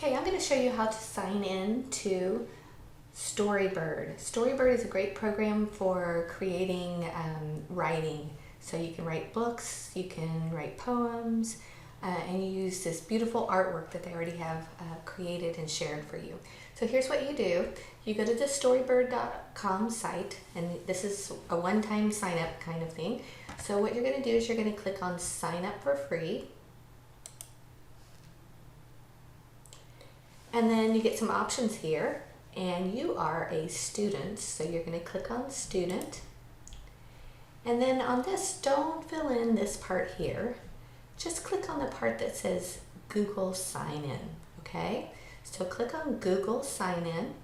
Okay, I'm going to show you how to sign in to Storybird. Storybird is a great program for creating writing. So you can write books, you can write poems, and you use this beautiful artwork that they already have created and shared for you. So here's what you do. You go to the storybird.com site, and this is a one-time sign up kind of thing. So what you're going to do is you're going to click on sign up for free. And then you get some options here, and you are a student, so you're going to click on student. And then on this, don't fill in this part here. Just click on the part that says Google sign in, okay? So click on Google sign in.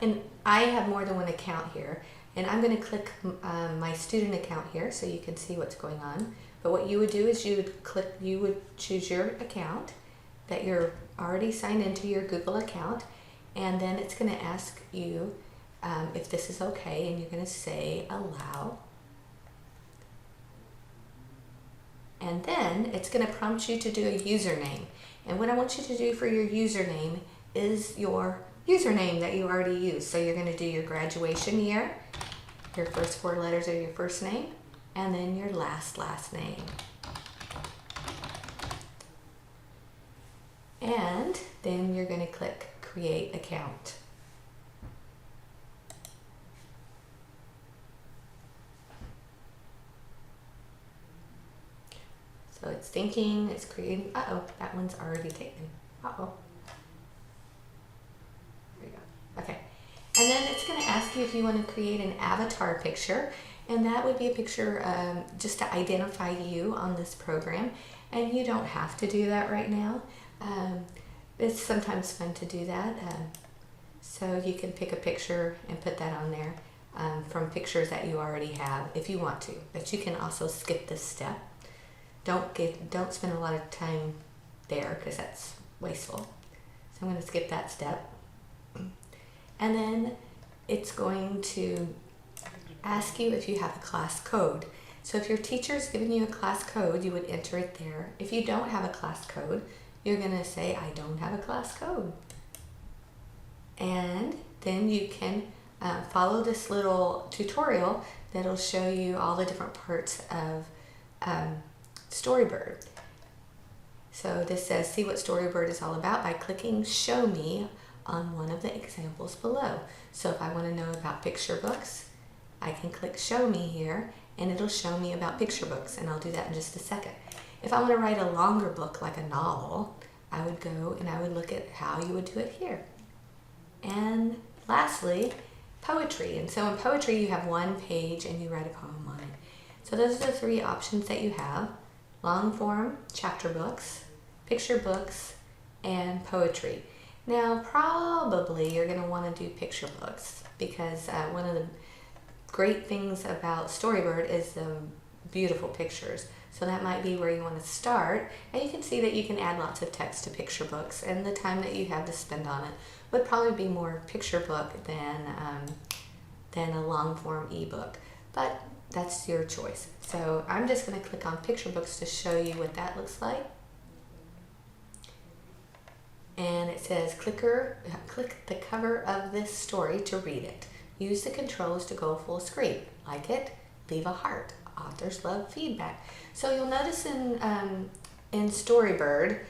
And I have more than one account here, and I'm going to click my student account here so you can see what's going on. But what you would do is you would choose your account that you're already signed into your Google account, and then it's going to ask you if this is okay, and you're going to say allow. And then it's going to prompt you to do a username. And what I want you to do for your username is your username that you already use. So you're going to do your graduation year, your first 4 letters of your first name, and then your last name. And then you're going to click create account. So it's thinking, it's creating. Uh-oh, that one's already taken. Uh-oh. There we go. Okay. And then it's going to ask you if you want to create an avatar picture. And that would be a picture just to identify you on this program. And you don't have to do that right now. It's sometimes fun to do that. So you can pick a picture and put that on there from pictures that you already have if you want to. But you can also skip this step. Don't spend a lot of time there because that's wasteful. So I'm going to skip that step. And then it's going to ask you if you have a class code. So if your teacher's giving you a class code, you would enter it there. If you don't have a class code, you're going to say, I don't have a class code. And then you can follow this little tutorial that'll show you all the different parts of Storybird. So this says, see what Storybird is all about by clicking Show Me on one of the examples below. So if I want to know about picture books, I can click Show Me here, and it'll show me about picture books, and I'll do that in just a second. If I want to write a longer book like a novel, I would go and I would look at how you would do it here. And lastly, poetry. And so in poetry, you have one page and you write a poem on it. So those are the 3 options that you have: long form, chapter books, picture books, and poetry. Now, probably you're going to want to do picture books because one of the great things about Storybird is the beautiful pictures. So that might be where you want to start, and you can see that you can add lots of text to picture books, and the time that you have to spend on it would probably be more picture book than a long form ebook, but that's your choice. So I'm just going to click on picture books to show you what that looks like. And it says click the cover of this story to read it. Use the controls to go full screen. Like it, leave a heart. Authors love feedback. So you'll notice in Storybird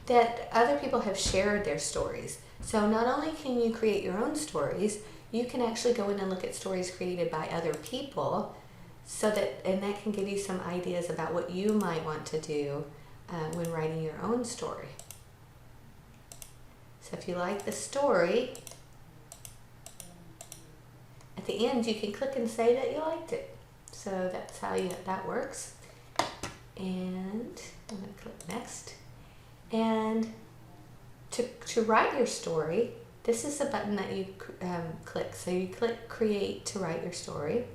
that other people have shared their stories. So not only can you create your own stories, you can actually go in and look at stories created by other people, and that can give you some ideas about what you might want to do when writing your own story. So if you like the story, at the end you can click and say that you liked it. So that's how that works. And I'm going to click next. And to write your story, this is the button that you click. So you click Create to write your story.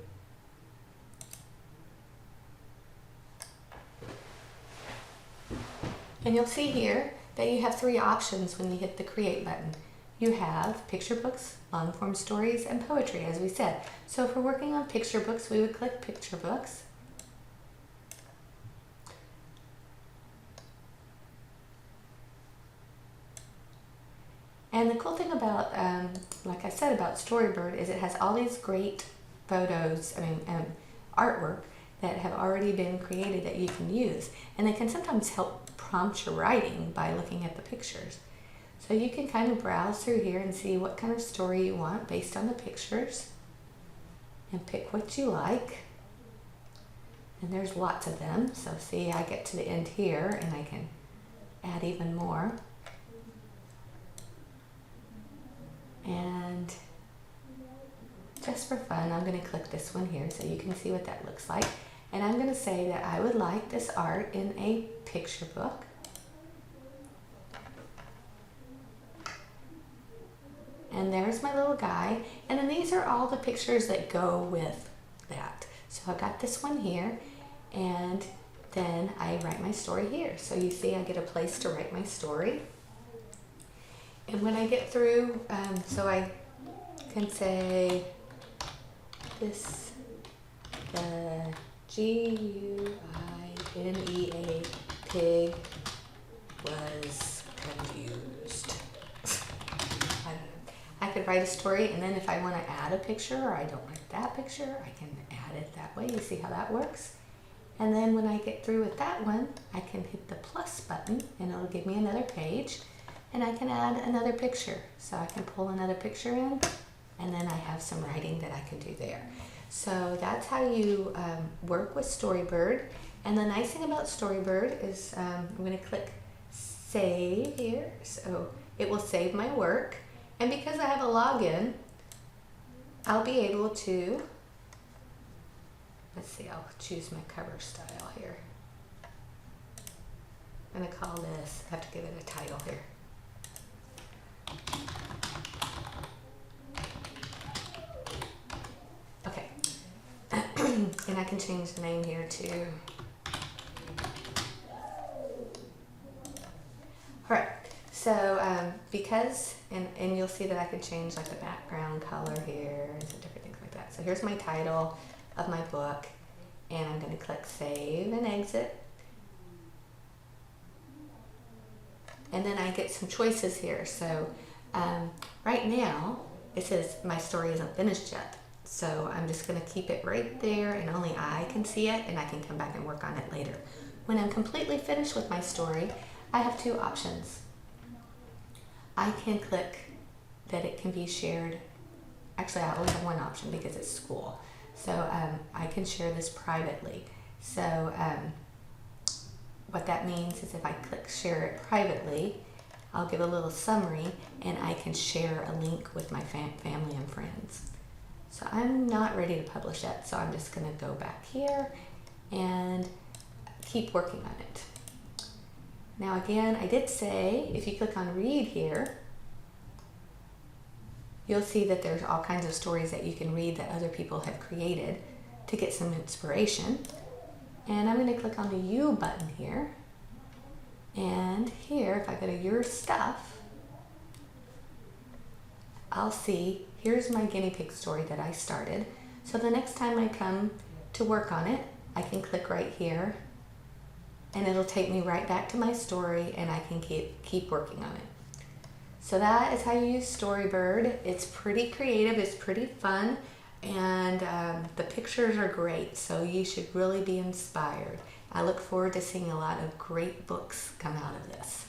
And you'll see here that you have 3 options when you hit the Create button. You have picture books, long form stories, and poetry, as we said. So if we're working on picture books, we would click picture books. And the cool thing about, like I said about Storybird, is it has all these great photos, artwork that have already been created that you can use. And they can sometimes help prompt your writing by looking at the pictures. So you can kind of browse through here and see what kind of story you want based on the pictures and pick what you like. And there's lots of them. So see, I get to the end here and I can add even more. And just for fun, I'm going to click this one here so you can see what that looks like. And I'm going to say that I would like this art in a picture book. And there's my little guy. And then these are all the pictures that go with that. So I've got this one here, and then I write my story here. So you see I get a place to write my story. And when I get through, so I can say this, the G-U-I-N-E-A pig was confused. I don't know. I could write a story, and then if I want to add a picture or I don't like that picture, I can add it that way. You see how that works? And then when I get through with that one, I can hit the plus button and it'll give me another page, and I can add another picture. So I can pull another picture in, and then I have some writing that I can do there. So that's how you work with Storybird. And the nice thing about Storybird is I'm going to click save here. So it will save my work. And because I have a login, I'll be able to, let's see, I'll choose my cover style here. I'm going to call this, I have to give it a title here. Okay. And I can change the name here too. Alright, so because, and you'll see that I can change like the background color here and some different things like that. So here's my title of my book, and I'm going to click save and exit. And then I get some choices here. So right now it says my story isn't finished yet. So I'm just going to keep it right there, and only I can see it, and I can come back and work on it later. When I'm completely finished with my story, I have two options. I can click that it can be shared. Actually, I only have one option because it's school. So I can share this privately. So what that means is if I click share it privately, I'll give a little summary, and I can share a link with my family and friends. So I'm not ready to publish yet, so I'm just going to go back here and keep working on it. Now again, I did say if you click on read here, you'll see that there's all kinds of stories that you can read that other people have created to get some inspiration. And I'm going to click on the You button here. And here, if I go to Your Stuff, I'll see, here's my guinea pig story that I started. So the next time I come to work on it, I can click right here, and it'll take me right back to my story, and I can keep working on it. So that is how you use Storybird. It's pretty creative, it's pretty fun, and the pictures are great, so you should really be inspired. I look forward to seeing a lot of great books come out of this.